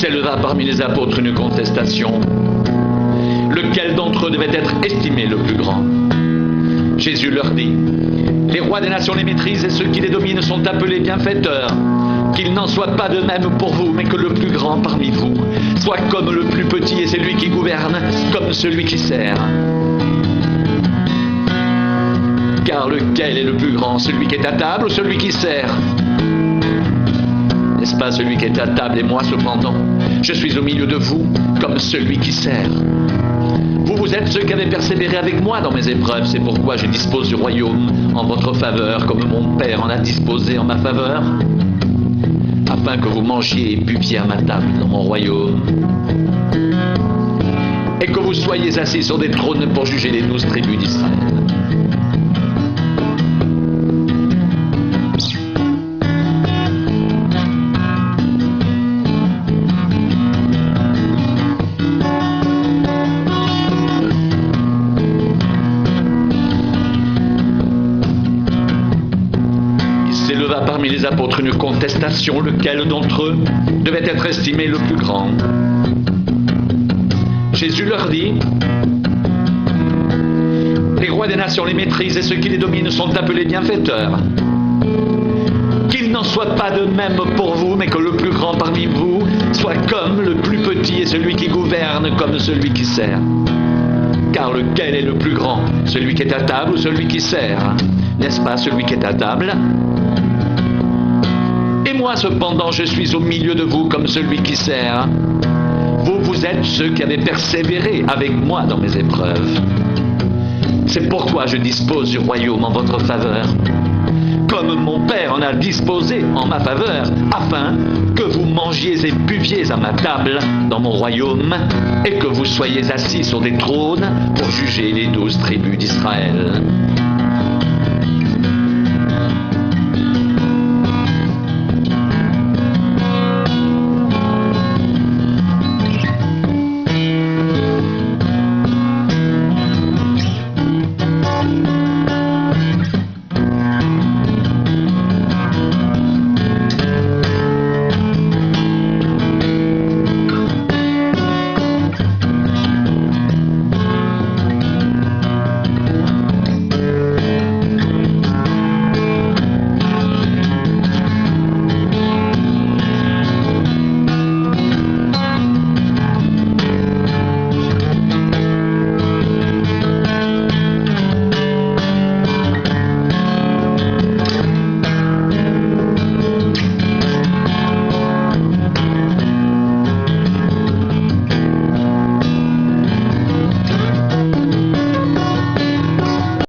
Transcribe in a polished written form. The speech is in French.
s'éleva parmi les apôtres une contestation. Lequel d'entre eux devait être estimé le plus grand? Jésus leur dit: les rois des nations les maîtrisent et ceux qui les dominent sont appelés bienfaiteurs. Qu'il n'en soit pas de même pour vous, mais que le plus grand parmi vous soit comme le plus petit et celui qui gouverne comme celui qui sert. Car lequel est le plus grand, celui qui est à table ou celui qui sert? N'est-ce pas celui qui est à table? Et moi cependant, je suis au milieu de vous comme celui qui sert. Vous êtes ceux qui avez persévéré avec moi dans mes épreuves, c'est pourquoi je dispose du royaume en votre faveur, comme mon Père en a disposé en ma faveur, afin que vous mangiez et buviez à ma table dans mon royaume, et que vous soyez assis sur des trônes pour juger les 12 tribus d'Israël. S'éleva parmi les apôtres une contestation, lequel d'entre eux devait être estimé le plus grand. Jésus leur dit: les rois des nations les maîtrisent et ceux qui les dominent sont appelés bienfaiteurs. Qu'il n'en soit pas de même pour vous, mais que le plus grand parmi vous soit comme le plus petit et celui qui gouverne comme celui qui sert. Car lequel est le plus grand, celui qui est à table ou celui qui sert? N'est-ce pas celui qui est à table? Et moi cependant, je suis au milieu de vous comme celui qui sert. Vous êtes ceux qui avez persévéré avec moi dans mes épreuves. C'est pourquoi je dispose du royaume en votre faveur, comme mon Père en a disposé en ma faveur, afin que vous mangiez et buviez à ma table dans mon royaume, et que vous soyez assis sur des trônes pour juger les 12 tribus d'Israël.